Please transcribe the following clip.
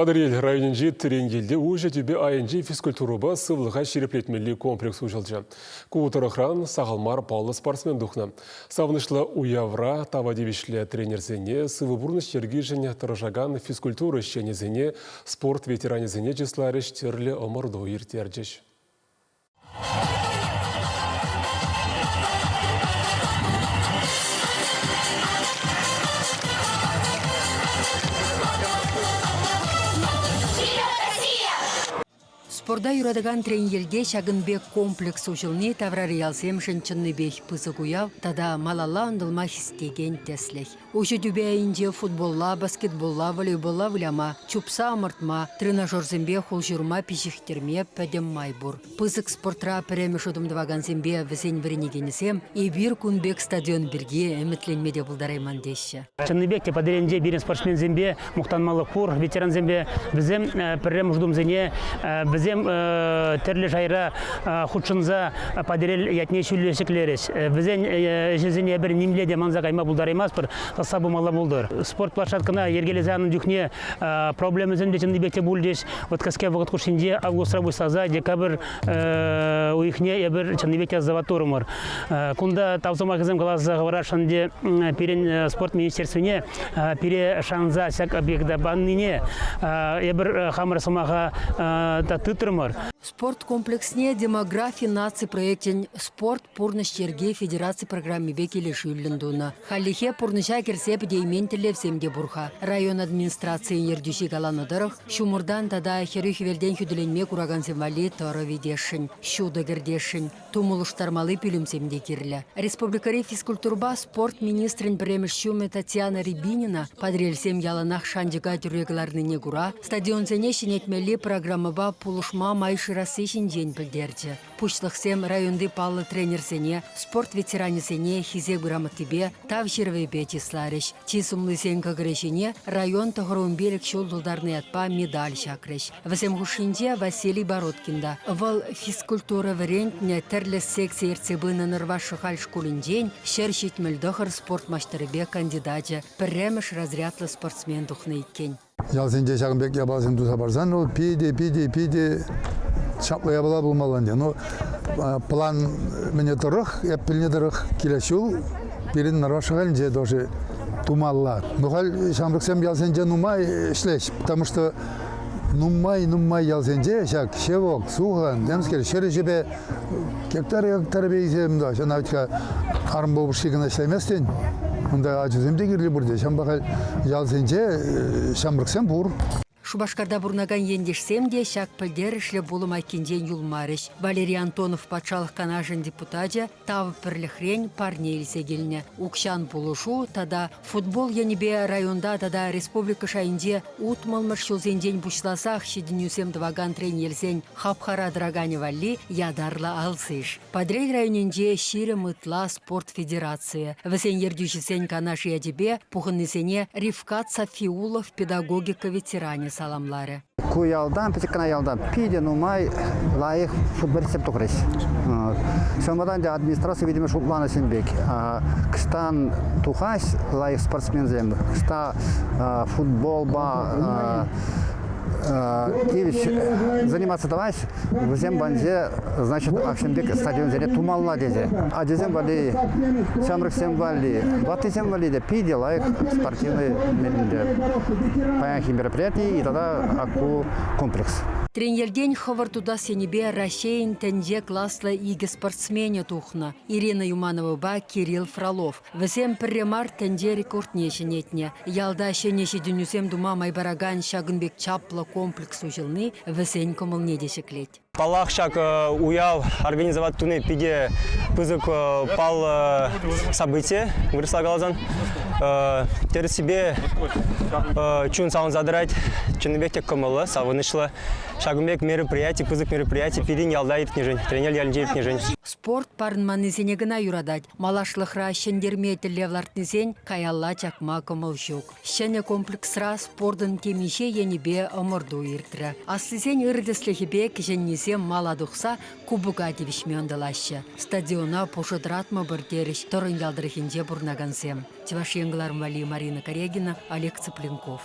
Падырел районенжи Теренгелде уже тебе айынжи физкультуруба сывлыға шереплетмелі комплекс ұжылжы. Куутырықран сағалмар паулы спортсмен дұхна. Савынышлы уявра тавадевишлі тренерзене, сывы бұрныш ергі және тұржаган физкультуры шенезене, спорт ветеранезене жеслары штерлі омырду ертерджеш. Спорда юрадаган тренерге шагынбек комплекс ушылны таврарыялсем шынчынны бек пызык уяв, тада малалла андылма хистеген теслех. Ушы дүбәйінже футболла, баскетболла, волейболла вляма, чупса амыртма, тренажерзембе холжурма пишихтерме пәдем майбур. Пызык спортра піремеш удымдываган зембе візен вірінегенесем, и бир кунбек стадион бірге әмітленмеде бұлдарайман деші. Чынныбек те падеренде бірін спортсмен зембе, мұқтанмалы құр, ветеран зембе, бізем пірем ұждымзене, бізем терлі жайра худшынза падерел ятне шүлесіклерес. Бізен жезіне бір немледе манза қайма бұлдараймас бір сабы мала болдыр. Спорт площадкына ергелезанын жүхне проблемізен де Чынныбекте бұлдес. Вот кәске вағыт құшынде августра бұйсаза декабр уйхне ебір Чынныбекте заватурымыр. Кунда тавзыма кізім қалазы ғаварашынде перен спорт министерствіне пере шанза сәк объекта банныне ебір хамыр сымаға тытырмыр. Спорт комплексне демографии нации проектен спорт пурныштерге федерации программе бекеле шүлліндуна. Халихе пурныша керсеп дейментелев земде бурха. Район администрации ердюши галанадырых, шумурдан тада херюх велден хүділенме кураган земвали тары видешін, шуды гердешін, тумулыштармалы пүлімсемде керлі. Республикари физкультурба спорт министрин премешшуме Татьяна Рябинина подрельсем яланах шандига тюрегларныне гура, стадион зенешін етмели программаба пулушма майшырасы день білдерді. Пучлықсем районды палы тренерсене, спорт ветеранесене хизек грамотыбе, тав жервебе тисларыш. Тисумлы сен кагрешене район тағырумбелік шолдылдарны атпа медаль шакрыш. Васем хушинде Василий Бородкинда. Вал физкультура варентне терлі секция РЦБ-на нырвашы халь школінден шершет мөлдіғыр спорт маштарыбе кандидатя. Пірреміш разрядлы спортсмен дұхны иккен. Ялсенде шағынбек ябасын туса барсан, ол пиде шаплы ябала болмаланде. Но план мне тұрық, әппіліне тұрық келешул, перін нарвашы халінде тоже тумалла. Бұхал шамрықсам ялсенде нумай ішлеш, потому что нумай ялсенде шак шевок, суған, демскер, шері жебе кектар бейземді. Шанавитка арым болып шегін ішлеместен. Онда ажыземде керлі бұрде. Шамбақал ялсенде шамрықсам бұр. Шубашкарда бурнаган ендешсем де шак пілдер ішлі болым айкенден юлмарыш. Валерий Антонов патшалық канажын депутатя тавы пірліхрен парнейлсе келіне. Укшан болушу, тада футбол енебе районда тада республика шайынде утмалмыр шылзенден бұшласақ шедінюсем дваган тренелсен хапхара драгане валли ядарлы алсыш. Подрей районенде шире мытла спорт федерация. Весен ердюшесен канаш ядебе пухыннесене Ривкат Сафиулов педагогика ветеране саламлары. Куялдан, петикана ялдан, пиде, нумай, лайық футболистеп тұқырыш. Шамадан да администрация, видимо, шуплана сенбек. Кыстан тухась, лайық спортсмен зембі. Кыста футболба, заниматься давай, в зембанзе, значит, Акшембек стадион зене тумалла дезе. А дезем вали, шамрыксем вали, батызем вали, де пиде, лайк, спортивный мероприятий, и тогда аку комплекс. Тренерден хавартуда сенебе Рашейн тенде класслы иге спортсмене тухна. Ирина Юманова ба Кирилл Фролов. Весем пірремар тенде рекорднешін етне. Ялда шенеші дүнюсем дума майбараган шагынбек чаплы комплекс ұжылны весен комылне дешеклет. Палах шак уяв организовать туне пиде пызык пал событие выросла глазан. Теперь себе чун саун задрать, Чынныбек тек комылы, савынышлы. Шагынбек мероприятий, пызык мероприятий, пирин ялда иртнежень, тренер ялынже иртнежень. Спорт парынманнызене гына юрадать. Малашлықра шендерметілі влартнызен каялла чакма комылшук. Шене комплексра спордын темеше енебе омырду иртірі. Аслызен үрдісліхібе кішеннесем маладықса кубуга девишмендалашы. Стадиона пошыдратма бірдеріш, тұрын ялдырыхинде бұрнагансем. Тивашенглар Марина Корегина, Олег Цыпленков.